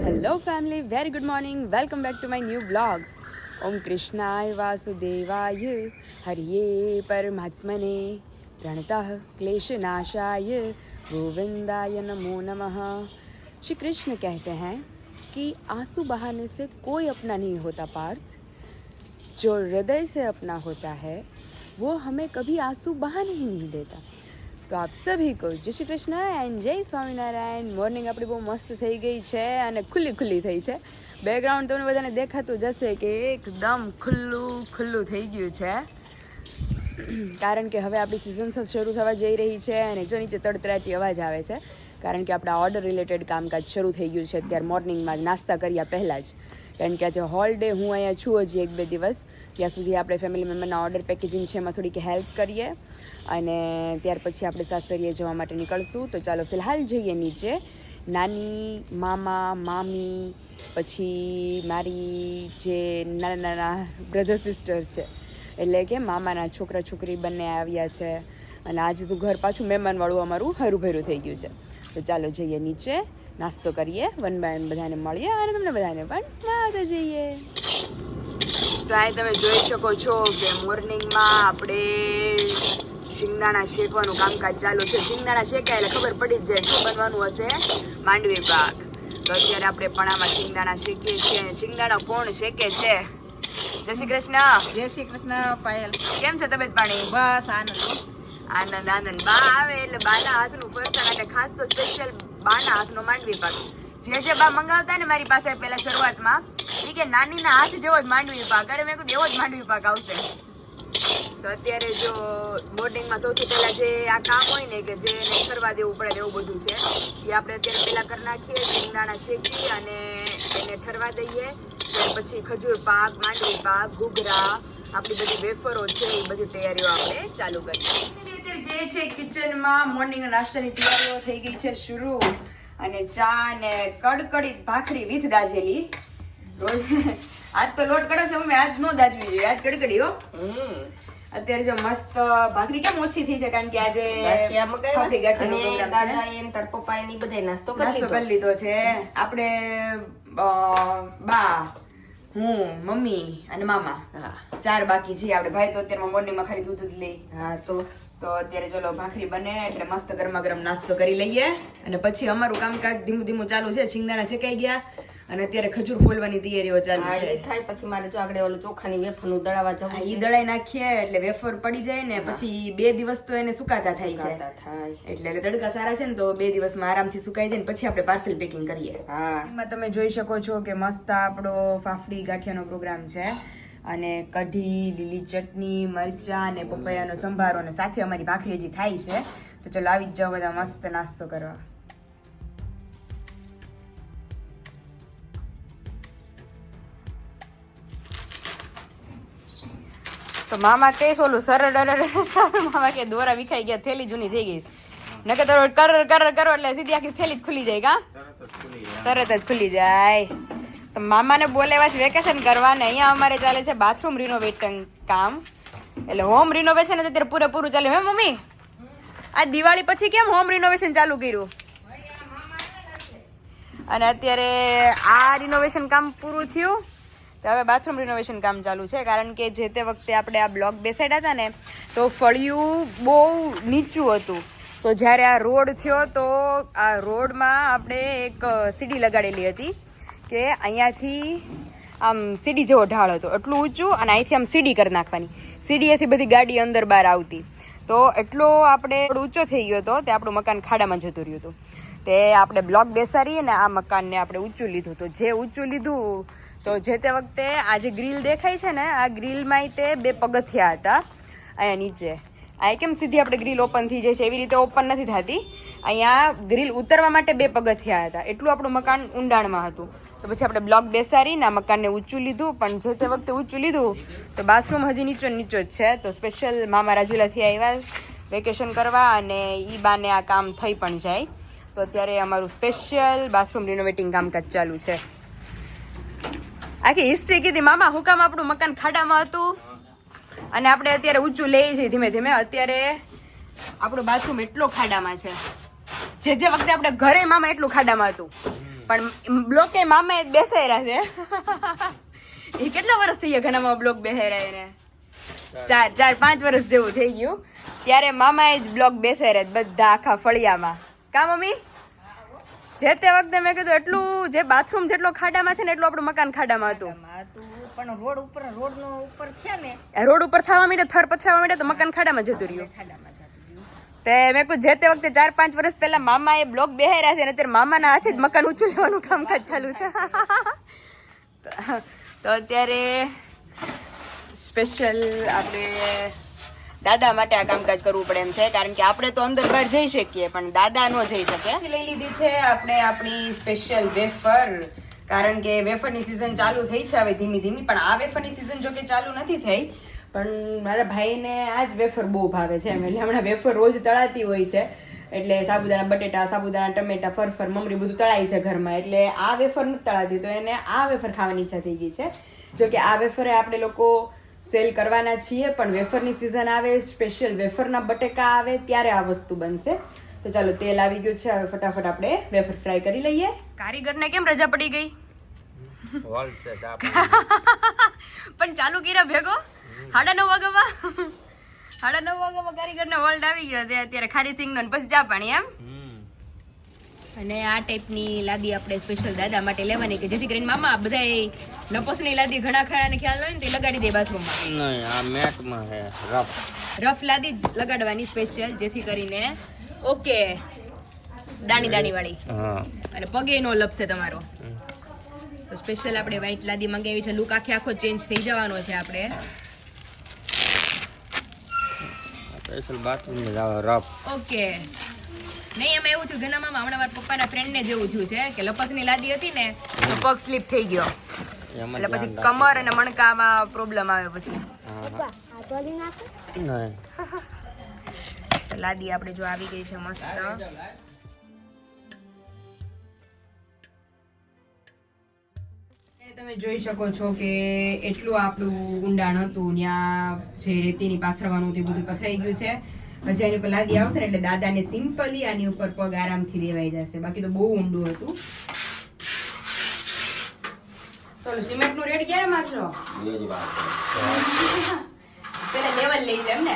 Hello family, very good morning. Welcome back to my new blog. ઓમ કૃષ્ણાય વાસુદેવાય હરિયે પરમાત્મને પ્રણતઃ क्लेशनाशाय गोविंदाय नमो नमः. श्री कृष्ण कहते हैं कि आंसू बहाने से कोई अपना नहीं होता पार्थ. जो हृदय से अपना होता है वो हमें कभी आंसू बहाने ही नहीं देता. તો આપ સભી કો જય શ્રી કૃષ્ણ એન્ડ જય સ્વામિનારાયણ. મોર્નિંગ આપણી બહુ મસ્ત થઈ ગઈ છે અને ખુલ્લી થઈ છે. બેકગ્રાઉન્ડ તમને બધાને દેખાતું જશે કે એકદમ ખુલ્લું થઈ ગયું છે, કારણ કે હવે આપણી સિઝન શરૂ થવા જઈ રહી છે. અને જો નીચે તડતરાટી અવાજ આવે છે કારણ કે આપણા ઓર્ડર રિલેટેડ કામકાજ શરૂ થઈ ગયું છે અત્યારે મોર્નિંગમાં જ નાસ્તા કર્યા પહેલાં જ. કારણ કે આજે હોલિડે હું અહીંયા છું હજી 1-2 દિવસ, ત્યાં સુધી આપણે ફેમિલી મેમ્બરના ઓર્ડર પેકેજિંગ છે એમાં થોડીક હેલ્પ કરીએ અને ત્યાર પછી આપણે સાસરીએ જવા માટે નીકળશું. તો ચાલો ફિલહાલ જઈએ નીચે. નાની, મામા, મામી, પછી મારી જે નાના બ્રધર સિસ્ટર છે, એટલે કે મામાના છોકરા છોકરી બંને આવ્યા છે અને આજે તો ઘર પાછું મહેમાનવાળું અમારું હરુભરું થઈ ગયું છે. તો ચાલો જઈએ નીચે, નાસ્તો કરીએ, વન બાય વન બધાને મળીએ અને તમને બધાને પણ મળતા જઈએ. તો અહીં તમે જોઈ શકો છો કે મોર્નિંગમાં આપણે શિંગદાણા શેકવાનું કામકાજ ચાલુ છે. શિંગદાણા શેકાય એટલે ખબર પડી જ જાય શું બનવાનું હશે, માંડવી પાક. તો અત્યારે આપણે પણામાં શિંગદાણા શેકીએ છીએ. શિંગદાણા કોણ શેકે છે? જય શ્રી કૃષ્ણ. જય શ્રી કૃષ્ણ પાયલ. કેમ છે તબિયત પાણી? બસ આનંદ. બા આવે એટલે બાના હાથનું ફરસાણ, એટલે ખાસ તો સ્પેશિયલ બાના હાથનો માંડવી પાક. જે બા મંગાવતા ને મારી પાસે પહેલા શરૂઆતમાં, એ કે નાનીના હાથ જેવો જ માંડવી પાક. અરે મેં કીધું એવો જ માંડવી પાક આવશે. તો અત્યારે જો મોર્નિંગમાં સૌથી પહેલા જે આ કામ હોય ને કે જે એને કરવા દેવું પડે એવું બધું છે, એ આપણે અત્યારે પહેલા કરી નાખીએ. શિંગદાણા શેકી અને એને ઠરવા દઈએ. ત્યાર પછી ખજૂર પાક, માંડવી પાક, ઘૂઘરા, આપણી બધી વેફરો છે એ બધી તૈયારીઓ આપણે ચાલુ કરીએ. અત્યારે જે છે કિચનમાં મોર્નિંગ નાસ્તાની તૈયારીઓ થઈ ગઈ છે શરૂ. અને ચા ને કડકડી ભાખરી વિથ દાજેલી. રોજ આજ તો લોટ કડક છે મમ્મી, આજ નો દાજવી જોઈએ, આજ કડકડી હો. અત્યારે જો મસ્ત ભાખરી કેમ ઓછી થઈ છે કારણ કે આજે નાસ્તો કરી લીધો છે આપણે. બા, હું, મમ્મી અને મામા 4 બાકી છીએ આપણે. ભાઈ તો અત્યારે મોર્નિંગમાં ખાલી દૂધ જ લે. હા તો અત્યારે ચલો ભાખરી બને એટલે મસ્ત ગરમા ગરમ નાસ્તો કરી લઈએ અને પછી અમારું કામકાજ ધીમું ચાલુ છે. શિંગદાણા શેકાઈ ગયા અને અત્યારે ખજૂર ફોલવાની તૈયારીઓ ચાલુ છે. થાય પછી મારે જો આગળ ઓલું ચોખાની વેફરનું દળાવા જવું. ઈ દળાઈ નાખીએ એટલે વેફર પડી જાય ને પછી 2 દિવસ તો એને સુકાતા થાય છે. એટલે તડકા સારા છે ને તો 2 દિવસમાં આરામથી સુકાઈ જાય ને પછી આપણે પાર્સલ પેકિંગ કરીએ. એમાં તમે જોઈ શકો છો કે મસ્ત આપણો ફાફડી ગાંઠિયાનો પ્રોગ્રામ છે અને કઢી, લીલી ચટણી, મરચા અને પપૈયાનો સંભારો અને સાથે અમારી ભાખરી હજી થાય છે. તો ચલો આવી જ જાઓ બધા મસ્ત નાસ્તો કરવા. તો મામા કઈ ઓલું સરળ મામા કે દોરા વિખાઈ ગયા, થેલી જૂની થઈ ગઈ. નકર તો કર એટલે સીધી આખી થેલી જ ખુલી જાય. કા તરત જ ખુલી જાય. તો મામાને બોલાવ્યા છે વેકેશન કરવા ને અહીંયા અમારે ચાલે છે બાથરૂમ રિનોવેશન કામ. એટલે હોમ રિનોવેશન અત્યારે પૂરેપૂરું ચાલે. હે મમ્મી, આ દિવાળી પછી કેમ હોમ રિનોવેશન ચાલુ કર્યું? અને અત્યારે આ રિનોવેશન કામ પૂરું થયું તો હવે બાથરૂમ રિનોવેશન કામ ચાલુ છે. કારણ કે જે તે વખતે આપણે આ બ્લોક બેસાડ્યા હતા ને તો ફળિયું બહુ નીચું હતું. તો જ્યારે આ રોડ થયો તો આ રોડમાં આપણે એક સીડી લગાડેલી હતી કે અહીંયાથી આમ સીડી જેવો ઢાળ હતો, એટલું ઊંચું, અને અહીંથી આમ સીડી કરી નાખવાની. સીડીએથી બધી ગાડી અંદર બહાર આવતી. તો એટલો આપણે ઊંચો થઈ ગયો હતો તે આપણું મકાન ખાડામાં જતું રહ્યું હતું. તે આપણે બ્લોક બેસાડીએ ને આ મકાનને આપણે ઊંચું લીધું. તો જે ઊંચું લીધું તો જે તે વખતે આ જે ગ્રીલ દેખાય છે ને આ ગ્રીલમાં તે 2 પગથિયા હતા અહીંયા નીચે. આ કેમ સીધી આપણે ગ્રીલ ઓપન થઈ જાય છે એવી રીતે ઓપન નથી થતી. અહીંયા ગ્રીલ ઉતરવા માટે 2 પગથિયા હતા. એટલું આપણું મકાન ઊંડાણમાં હતું. તો પછી આપણે બ્લોક બેસાડીને આ મકાનને ઊંચું લીધું. પણ જે તે વખતે ઊંચું લીધું તો બાથરૂમ હજી નીચો જ છે. તો સ્પેશિયલ મામા રાજુલાથી આવ્યા વેકેશન કરવા અને ઈ બાને આ કામ થઈ પણ જાય. તો અત્યારે અમારું સ્પેશિયલ બાથરૂમ રિનોવેટિંગ કામકાજ ચાલુ છે. આખી હિસ્ટ્રી કીધી મામા હું કામ આપણું મકાન ખાડામાં હતું અને આપણે અત્યારે ઊંચું લઈએ છીએ ધીમે ધીમે. અત્યારે આપણું બાથરૂમ એટલો ખાડામાં છે. જે વખતે આપણે ઘરે મામા એટલું ખાડામાં હતું પણ બ્લોક કે મામા એ બેસાયરા છે એ કેટલા વર્ષ થઈ ગયા ઘણામાં બ્લોક બેસાયરા એને 4-5 વર્ષ જેવું થઈ ગયું ત્યારે મામાએ જ બ્લોક બેસાયરા બધા આખા ફળિયામાં કા મમ્મી જે તે વખતે મેં કીધું એટલું જે બાથરૂમ જેટલો ખાડામાં છે ને એટલું આપણું મકાન ખાડામાં હતું પણ રોડ ઉપર થયા ને રોડ ઉપર થવા માંડે થર પથરાવા માંડે તો મકાન ખાડામાં જતું રહ્યું તે મેં કહ્યું જે તે વખતે 4-5 વર્ષ પહેલા મામાએ બ્લોક બેહાર્યા છે ને અત્યારે મામાના હાથે જ મકાન ઊંચું લેવાનું કામકાજ ચાલુ છે તો અત્યારે સ્પેશિયલ આપણે દાદા માટે આ કામકાજ કરવું પડે એમ છે કારણ કે આપણે તો અંદર બહાર જઈ શકીએ પણ દાદા ન જઈ શકે લઈ લીધી છે આપણે આપણી સ્પેશિયલ વેફર કારણ કે વેફરની સિઝન ચાલુ થઈ છે હવે ધીમી ધીમી પણ આ વેફરની સિઝન જો કે ચાલુ નથી થઈ પણ મારા ભાઈને આ જ વેફર બહુ ભાવે છે એમ એટલે હમણાં વેફર રોજ તળાતી હોય છે એટલે સાબુદાણા બટેટા સાબુદાણા ટમેટા ફરફર મમરી બધું તળાય છે ઘરમાં એટલે આ વેફર નથી તળાતી તો એને આ વેફર ખાવાની ઈચ્છા થઈ ગઈ છે જો કે આ વેફરે આપણે લોકો સેલ કરવાના છીએ પણ વેફરની સિઝન આવે સ્પેશિયલ વેફરના બટેકા આવે ત્યારે આ વસ્તુ બનશે તો ચાલો તેલ આવી ગયું છે હવે ફટાફટ આપણે વેફર ફ્રાય કરી લઈએ કારીગરને કેમ રજા પડી ગઈ પણ ચાલુ કર્યા ભેગો 9:30 વાગ્યામાં કારીગરને વર્લ્ડ આવી ગયો છે અત્યારે ખારી સિંગનો પછી ચા પાણી એમ અને આ ટાઈપની લાદી આપણે સ્પેશિયલ દાદા માટે લેવાની કે જેથી કરીને મામા બધા લપસની લાદી ઘણા ખરાને ખ્યાલ હોય ને તે લગાડી દે બાથરૂમમાં નહીં આ મેટમાં હે રફ લાદી જ લગાડવાની સ્પેશિયલ જેથી કરીને ઓકે દાણી વાળી અને પગે નો લપસે તમારો તો સ્પેશિયલ આપણે વ્હાઈટ લાદી મંગાવી છે લુક આખો ચેન્જ થઈ જવાનો છે આપણે સ્પેશિયલ બાથરૂમ રફ ઓકે નહીં એમાં એવું થયું ઘણા મામા હમણાં મારા પપ્પાના ફ્રેન્ડને જેવું થયું છે કે લપસની લાદી હતી ને તો પગ સ્લીપ થઈ ગયો એટલે પછી કમર અને મણકામાં પ્રોબ્લેમ આવે પછી લાદી આપણે જો આવી ગઈ છે મસ્ત તમે જોઈ શકો છો કે એટલું આપણું ઊંડાણ હતું ત્યાં જે રેતીની પાથરવાનું હતું બધું પથરાઈ ગયું છે પછી એની ઉપર લાદી આવશે એટલે દાદાને સિમ્પલી આની ઉપર પગ આરામથી લેવાઈ જશે બાકી તો બહુ ઊંડું હતું ચલો સિમેન્ટ નું રેડ ક્યારે મારશો પેલા લેવલ લઈ એમ ને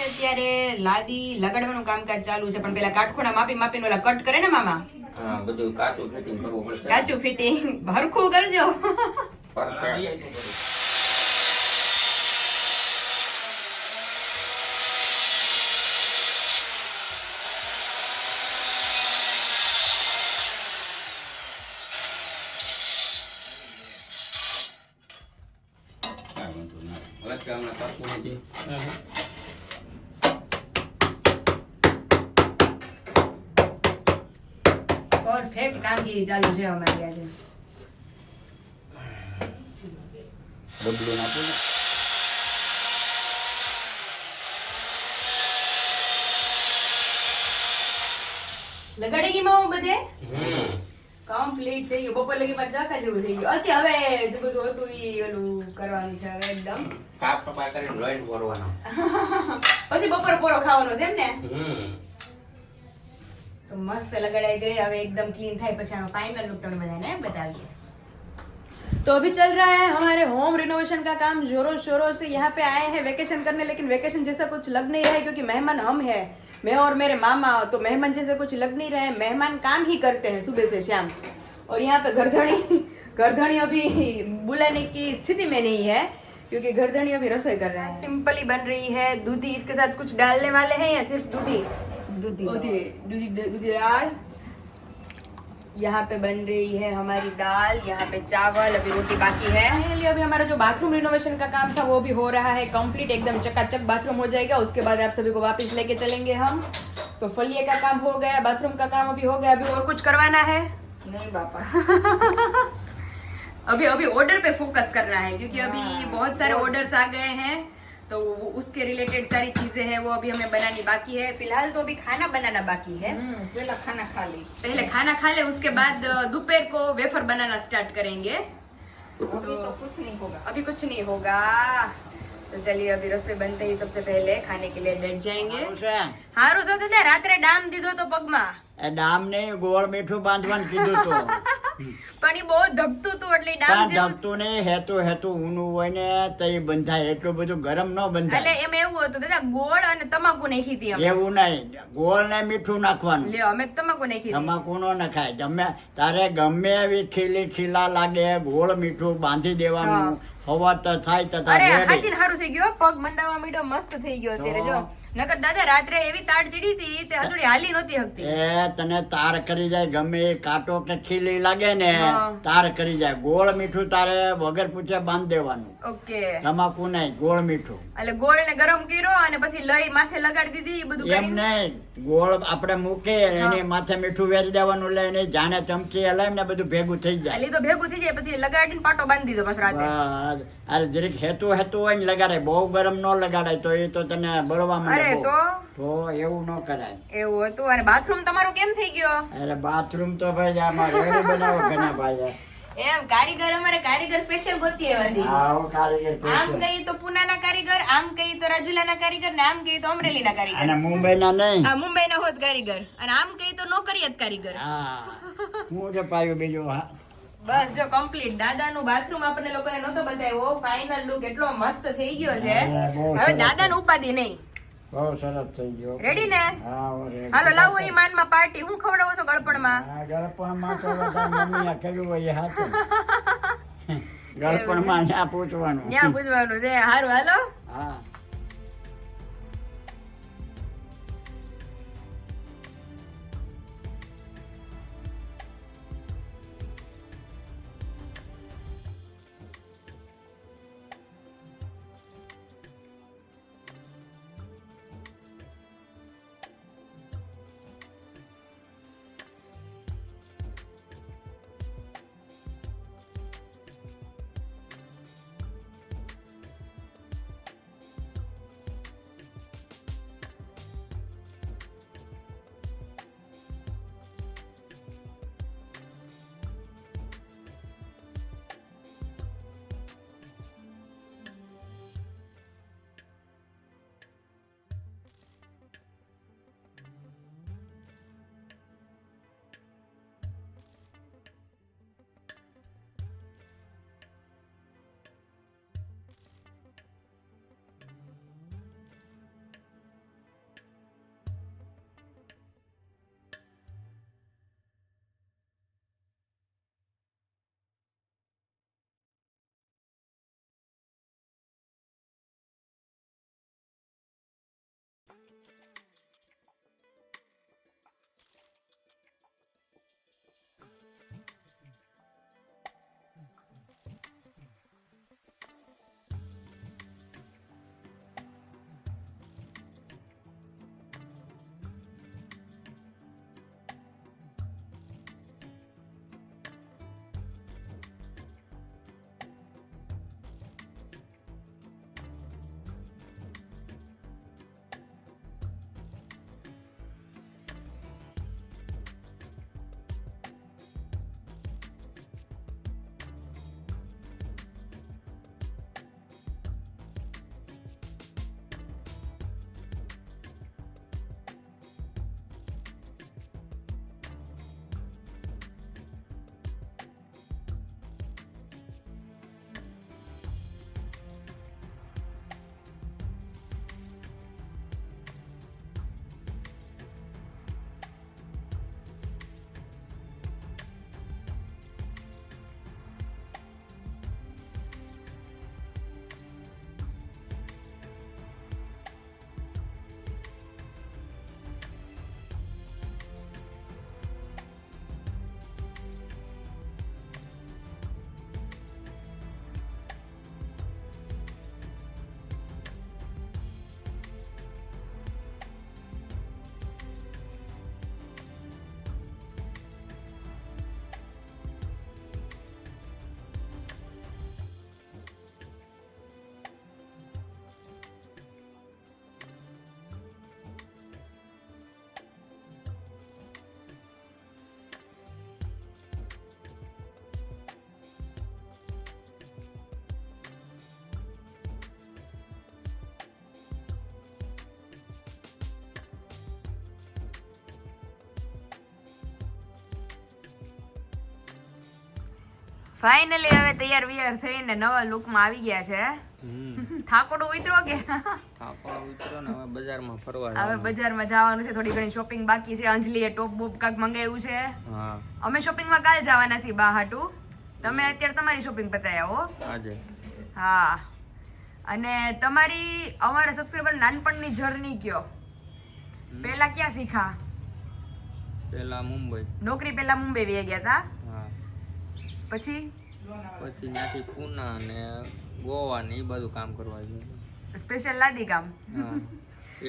અત્યારે લાદી લગાડવાનું કામકાજ ચાલુ છે પણ પેલા કાટખોડા માપીને ઓલા કટ કરે ને મામા હા બધું કાચું ફિટિંગ કરવું પડશે કાચું ફિટિંગ ભરખું કરજો પરફેક્ટ કામગીરી ચાલુ છે અમારી આજે ડબલું નાખું ને લગાડી ગઈ માં બધે કમ્પ્લીટ થઈ ગયું બપોર લગી માં ચાકા જેવું થઈ ગયું અત્યારે હવે જે બધું હતું ઈ ઓલું કરવાનું છે હવે એકદમ કાપ કપા કરીને લોઈન ભરવાનો પછી બપોર પોરો ખાવાનો છે એમ ને तो मस्त लगाई गई अब एकदम क्लीन થાય પછી આનો ફાઇનલ લુક તમને બધાને बताइए तो अभी चल रहा है हमारे होम रिनोवेशन का काम जोरों शोरों से यहाँ पे आए हैं वेकेशन करने लेकिन वेकेशन जैसा कुछ लग नहीं रहा है क्योंकि मेहमान हम हैं मैं और मेरे मामा तो मेहमान जैसे कुछ लग नहीं रहा है मेहमान काम ही करते हैं सुबह से शाम और यहाँ पे घरधनी अभी बुलाने की स्थिति में नहीं है क्योंकि घरधनी अभी रसोई कर रहे हैं सिंपली बन रही है दूधी इसके साथ कुछ डालने वाले हैं या सिर्फ दूधी दूधी दाल यहाँ पे बन रही है हमारी दाल यहाँ पे चावल अभी रोटी बाकी है फाइनली अभी हमारा जो बाथरूम रिनोवेशन का काम था वो भी हो रहा है कंप्लीट एकदम चकाचक बाथरूम हो जाएगा उसके बाद आप सभी को वापस लेके चलेंगे हम तो फलिए का काम हो गया बाथरूम का काम अभी हो गया अभी और कुछ करवाना है नहीं बापा अभी अभी ऑर्डर पे फोकस करना है क्योंकि अभी बहुत सारे ऑर्डर्स आ गए हैं तो उसके रिलेटेड सारी चीजें हैं वो अभी हमें बनानी बाकी है फिलहाल तो अभी खाना बनाना बाकी है पहला खाना खा ली पहले खाना खा ले उसके बाद दोपहर को वेफर बनाना स्टार्ट करेंगे अभी तो कुछ नहीं होगा अभी कुछ नहीं होगा तो चलिए अभी रसोई बनते ही सबसे पहले खाने के लिए बैठ जाएंगे हारू जो दादा रात्रे डाम दीधो तो पगमा ડામ ને ગોળ મીઠું બાંધવાનું કીધું તો પણ ઈ બહુ ધબતું હતું એટલે ડામ પણ જેવું જમતું ને હેતું ઊનું હોય ને તો એ બંધાય એટલું બધું ગરમ ન એટલે બંધાય એમ એવું હતું દાદા ગોળ અને તમાકુ નાખી હતી અમે એવું નહીં ગોળ ને મીઠું નાખવાનું લ્યો અમે તમાકુ નાખી હતી તમાકુ નો નખાય તારે ગમે એવી ખીલા લાગે ગોળ મીઠું બાંધી દેવાનું હવા તો થાય તો અરે ready. હાચીન હારું થઈ ગયો પગ મંડાવા મીડો મસ્ત થઈ ગયો અત્યારે જો નકર દાદા રાત્રે એવી તાડ ચડી હતી તે હજુડી હાલી નહોતી હકતી એ તને તાર કરી જાય ગમે એ કાંટો કે ખીલી લાગે ને હા. તાર કરી જાય ગોળ મીઠું તારે વગર પૂછે બાંધી દેવાનું ઓકે તમાકુ નહીં ગોળ મીઠું એટલે ગોળ ને ગરમ કર્યો અને પછી લઈ માથે લગાડી દીધી ઈ બધું એમ કરીને નહીં ગોળ આપણે મૂકે એની માથે મીઠું વેરી દેવાનું લઈને જાણે ચમચી હલાવી ને બધું ભેગું થઈ જાય એટલે ઈ તો ભેગું થઈ જાય પછી લગાડીને પાટો બાંધી દીધો બસ રાતે બસ. આ જરીક હેતું હોય ને લગાડાય બહુ ગરમ ન લગાડાય તો એ તો તને બળવા અરે માંડે બહુ. તો તો એવું ન કરાય એવું હતું અને બાથરૂમ તમારું કેમ થઈ ગયો અરે બાથરૂમ તો ભાઈ આમાં રેડી બનાવો ઘણા ભાઈ એમ કારીગર અમારે કારીગર સ્પેશિયલ ગોતી આવ્યા છે આવો કારીગર આમ special. કઈ તો પુનાના કારીગર આમ કઈ તો રાજુલાના કારીગર ને આમ કઈ તો અમરેલીના કારીગર અને મુંબઈના નહીં આ મુંબઈના હોત કારીગર અને આમ કઈ તો નોકરિયાત કારીગર હા હું જે પાયું બીજું હા બસ જો કમ્પ્લીટ દાદાનું બાથરૂમ આપણને લોકોને નહોતો બતાવ્યો ફાઇનલ લુક એટલો મસ્ત થઈ ગયો છે હા, બહુ હવે સરસ. દાદાનું ઉપાધિ નહીં બહુ સરસ થઈ ગયો રેડી ને હા હું ready. હાલો લાવો એ માનમાં પાર્ટી હું ખવડાવો છો ગળપણમાં હા, ગળપણમાં તો બધા મમ્મીએ કર્યું હોય એ હાચું. ગળપણમાં ત્યાં પૂછવાનું ત્યાં પૂછવાનું છે હારું હાલો હા ફાઇનલી હવે તૈયાર વિયાર થઈને નવા લુકમાં આવી ગયા છે. થાકોડો ઉતરો કે હવે બજારમાં ફરવા હવે બજારમાં જવાનું છે. થોડી ઘણી શોપિંગ બાકી છે. અંજલીએ ટોપ બોપ કાક મંગાવ્યું છે. હા અમે શોપિંગમાં કાલ જવાના છીએ બાહાટુ. તમે અત્યારે તમારી શોપિંગ પતાવી આવો. આજે હા, અને તમારી અમારા સબસ્ક્રાઈબર નાનપણની જર્ની કયો. પહેલા ક્યાં શીખા? પેલા મુંબઈ. નોકરી પહેલા મુંબઈ વહી ગયા હતા, હા પછી ત્યાંથી પૂના ને ગોવા ને એ બધું કામ કરવા ગયું. સ્પેશિયલ લાદી કામ, હા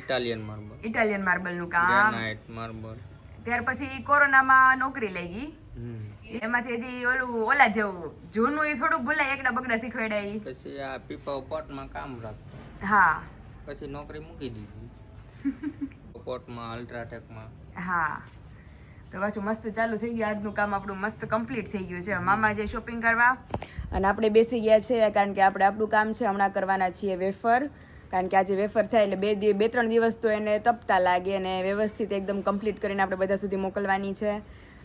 ઇટાલિયન માર્બલ, ઇટાલિયન માર્બલનું કામ. Granite marble. ત્યાર પછી કોરોનામાં નોકરી લઈ ગઈ. એમાંથી હજી ઓલા જેવું જૂનું એ થોડું ભૂલાય, એકડા બગડા શીખવાડાય. પછી આ પીપા પોટમાં કામ રાખતો. હા, પછી નોકરી મૂકી દીધી. પોટમાં અલ્ટ્રાટેકમાં. હા, તો પાછું મસ્ત ચાલુ થઈ ગયું. આજનું કામ આપણું મસ્ત કમ્પ્લીટ થઈ ગયું છે. મામા જે શોપિંગ કરવા અને આપણે બેસી ગયા છે, કારણ કે આપણે આપણું કામ છે હમણાં કરવાના છીએ વેફર. કારણ કે આજે વેફર થાય એટલે 2-3 દિવસ તો એને તપતા લાગે, અને વ્યવસ્થિત એકદમ કમ્પ્લીટ કરીને આપણે બધા સુધી મોકલવાની છે.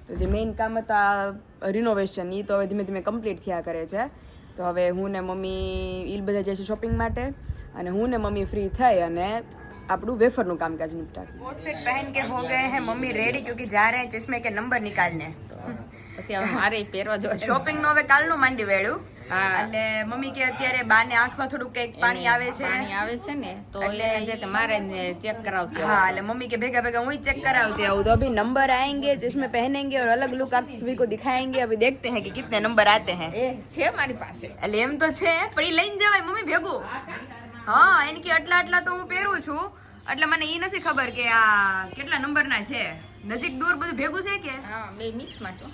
તો જે મેઇન કામ હતા રિનોવેશન, એ તો હવે ધીમે ધીમે કમ્પ્લીટ થયા કરે છે. તો હવે હું ને મમ્મી એ બધા જાય છે શોપિંગ માટે, અને હું ને મમ્મી ફ્રી થઈ અને આપણું વેફરનું કામકાજ નિપટા. કોટ સેટ પહેન કે હો ગए हैं મમ્મી રેડી, क्योंकि जा रहे हैं चश्मे के नंबर निकालने. પછી હવે મારે પહેરવા જો શોપિંગ નો હવે કાલનું માંડી વેળું. એટલે મમ્મી કે અત્યારે બાને આંખમાં થોડું કઈક પાણી આવે છે. પાણી આવે છે ને તો એને જે તે મારે ચેક કરાવતી हाँ, એટલે મમ્મી के भेगा भेगा वही चेक कराते हैं. तो अभी नंबर आएंगे, चश्मे पहनेंगे और अलग लुक आप सभी को दिखाएंगे. अभी देखते हैं कि कितने नंबर आते हैं. એ છે મારી પાસે. એટલે એમ તો છે, પણ ઈ લઈને જવાય મમ્મી ભેગું. હા, એને કે આટલા તો હું પહેરું છું, એટલે મને ઈ નથી ખબર કે આ કેટલા નંબરના છે. નજીક દૂર બધું ભેગું છે કે? હા, બે મિક્સમાં છો.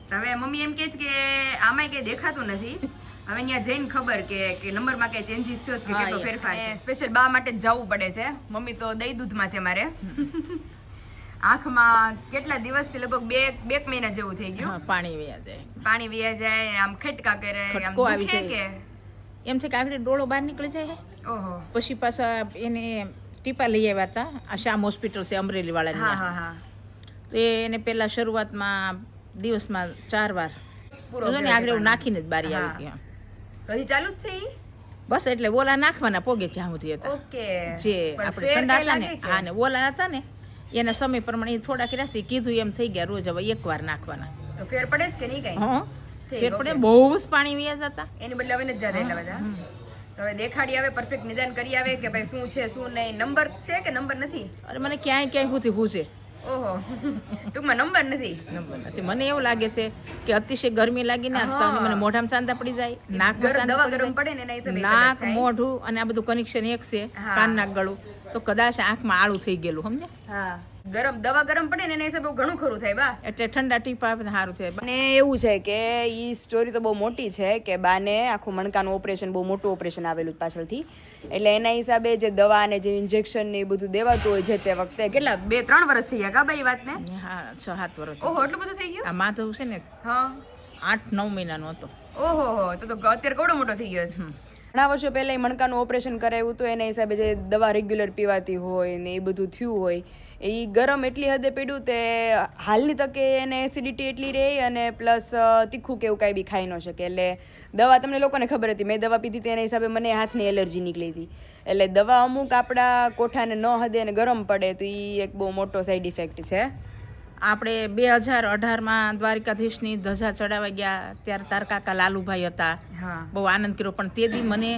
હવે મમ્મી એમ કે છે કે આમાંય કઈ દેખાતું નથી. હવે ત્યાં જઈને ખબર કે નંબરમાં કઈ ચેન્જીસ થયો છે કે કેટલો ફેરફાર છે. સ્પેશિયલ બા માટે જ જવું પડે છે. મમ્મી તો દહીં દૂધમાં છે મારે. આંખમાં કેટલા દિવસથી લગભગ બે મહિના જેવું થઈ ગયું. પાણી વ્યા જાય, પાણી વિયા જાય, આમ ખટકા કરે, આમ ખટકો આવી દુખે જાય. કે એમ છે કે આગળ ડોળો બહાર નીકળી જાય. ઓહો, પછી પાછા એને ટીપા લઈ આવ્યા હતા આ શ્યામ હોસ્પિટલ છે અમરેલી હા વાળાની. હા હા, તો એને પેલા શરૂઆતમાં દિવસમાં 4 વાર પૂરો આગળ ગયો એવું છે નાખીને જ બારી હા. આવી હતી. તો હજી ચાલુ જ છે ઈ? બસ એટલે ઓલા નાખવાના પોગે જ્યાં સુધી હતા ઓકે, જે પણ આપણે ફેર ઠંડા કઈ હતા ને, લાગે કે? હા ને ઓલા હતા ને એના સમય પ્રમાણે થોડાક રાશી કીધું એમ થઈ ગયા. રોજ હવે 1 વાર નાખવાના. તો ફેર પડે છે કે નહીં કઈ? હા ઠીક, ફેર પડે, ઓકે. બહુ જ પાણી વ્યા જતા. એની બદલે હવે નથી જાતા એટલા બધા. તો હવે દેખાડી આવે, પરફેક્ટ નિદાન કરી આવે કે ભાઈ શું છે શું નહીં. નંબર છે કે નંબર નથી? અરે મને ક્યાંય ક્યાંય પૂછે ઓહો, ટૂંકમાં નંબર નથી. નંબર નથી. મને એવું લાગે છે કે અતિશય ગરમી લાગીને તો મને મોઢામાં ચાંદા પડી જાય, નાકમાં દવા ચાંદા ગરમ પડી પડે ને એના હિસાબે જાય. નાક, કદાચ થાય. મોઢું અને આ બધું કનેક્શન એક છે, હા. કાન નાક ગળું, તો કદાચ આંખમાં આળું થઈ ગયેલું સમજે. હા, દવા ગરમ પડે ને એના હિસાબે ઘણું ખરું થાય બા. એટલે ઠંડા ટીપા આપે ને સારું છે. અને એવું છે કે ઈ સ્ટોરી તો બહુ મોટી છે કે બાને આખું મણકાનું ઓપરેશન, બહુ મોટું ઓપરેશન આવેલું પાછળથી. એટલે એના હિસાબે જે દવા ને જે ઇન્જેક્શન ને એ બધું દેવાતું હોય છે તે વખતે કેટલા 2-3 વર્ષ થઈ ગયા કા ભાઈ વાત ને? હા 6-7 વર્ષ. ઓહો, એટલું બધું થઈ ગયું? આ માધવ છે ને હા, 8-9 મહિનાનો હતો. ઓહો હો, તો અત્યારે કેવડો મોટો થઈ ગયો છે. ઘણા વર્ષો પહેલા મણકાનું ઓપરેશન કરાવ્યું હતું. એના હિસાબે જે દવા રેગ્યુલર પીવાતી હોય ને એ બધું થયું હોય, એ ગરમ એટલી હદે પીડ્યું તે હાલની તકે એને એસિડિટી એટલી રહે, અને પ્લસ તીખું કે એવું કાંઈ બી ખાઈ ન શકે. એટલે દવા તમને લોકોને ખબર હતી, મેં દવા પીધી હતી એના હિસાબે મને હાથની એલર્જી નીકળી હતી. એટલે દવા અમુક આપણા કોઠાને ન હદે અને ગરમ પડે તો એ એક બહુ મોટો સાઈડ ઇફેક્ટ છે. આપણે 2018માં દ્વારિકાધીશની ધજા ચડાવવા ગયા ત્યારે તાર કાકા લાલુભાઈ હતા. હા, બહુ આનંદ કર્યો. પણ તે દી મને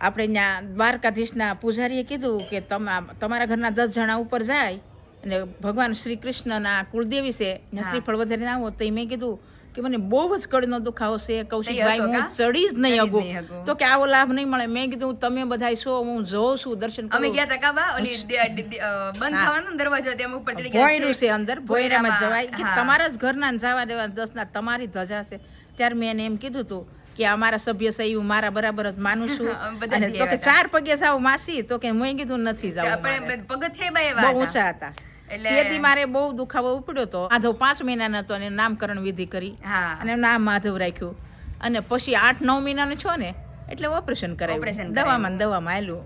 આપણે ત્યાં દ્વારકાધીશના પૂજારીએ કીધું કે તમારા ઘરના 10 જણા ઉપર જાય અને ભગવાન શ્રી કૃષ્ણના કુળદેવી છે ત્યાં શ્રીફળ વધારીને આવો. તો મેં કીધું કે મને બહુ જ કડીનો દુખાવો છે કૌશિકભાઈ, હું ચડી જ નહીં શકું. તો કે આવો લાભ નહીં મળે. મેં કીધું તમે બધા છો, હું જોઉં છું, દર્શન અમે ગયા તા કાબા ઓલી બંધ થવાનો દરવાજો ત્યાં ઉપર ચડી ગયા ભોયરું છે અંદર, ભોયરામાં જવાય કે હા. તમારા જ ઘરના ને જવા દેવા 10 તમારી ધજા છે. ત્યારે મેં એને એમ કીધું હતું કે અમારા સભ્ય છે હું મારા બરાબર જ માનું છું. બધા અને જઈ તો કે આવ્યા 4 પગે જાવ માસી, તો કે મેં કીધું નથી જાવ. આપણે પગથિયે બાય એવા બહુ હતા. ઊંચા હતા. એટલે તેથી મારે બહુ દુખાવો ઉપડ્યો હતો. આધો 5 મહિનાનો હતો અને નામકરણ વિધિ કરી હા, અને નામ માધવ રાખ્યું. અને પછી 8-9 મહિનાનો છો ને એટલે ઓપરેશન કરાવ્યું. દવામાં આવેલું.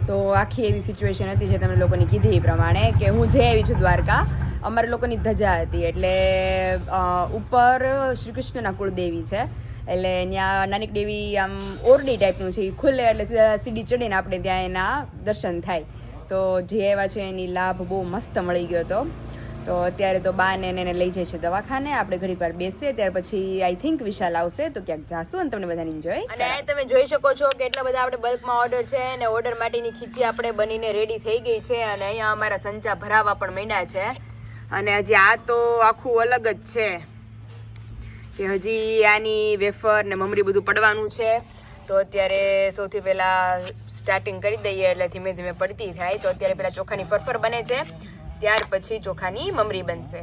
તો આખી એવી સિચ્યુએશન હતી જે તમે લોકોને કીધી એ પ્રમાણે કે હું જઈ આવી છું દ્વારકા. અમારા લોકોની ધજા હતી, એટલે ઉપર શ્રી કૃષ્ણના કુળદેવી છે, એટલે ત્યાં નાનકડી એવી આમ ઓરડી ટાઈપનું છે, એ ખુલ્લે એટલે સીડી ચડીને આપણે ત્યાં એના દર્શન થાય. તો જે એવા છે એની લાભ બહુ મસ્ત મળી ગયો હતો. તો અત્યારે તો બા ને એને લઈ જાય છે દવાખાને, આપણે ઘણી વાર બેસીએ ત્યાર પછી આઈ થિંક વિશાલ આવશે તો ક્યાંક જાશું અને તમને બધાને એન્જોય. અને આ તમે જોઈ શકો છો કે એટલા બધા આપણે બલ્કમાં ઓર્ડર છે અને ઓર્ડર માટેની ખીચી આપણે બનીને રેડી થઈ ગઈ છે અને અહીંયા અમારા સંચા ભરાવા પણ માંડ્યા છે. અને હજી આ તો આખું અલગ જ છે કે હજી આની વેફર ને મમરી બધું પડવાનું છે. તો અત્યારે સૌથી પહેલાં સ્ટાર્ટિંગ કરી દઈએ એટલે ધીમે ધીમે પડતી થાય. તો અત્યારે પહેલાં ચોખાની ફરફર બને છે, ત્યાર પછી ચોખાની મમરી બનશે.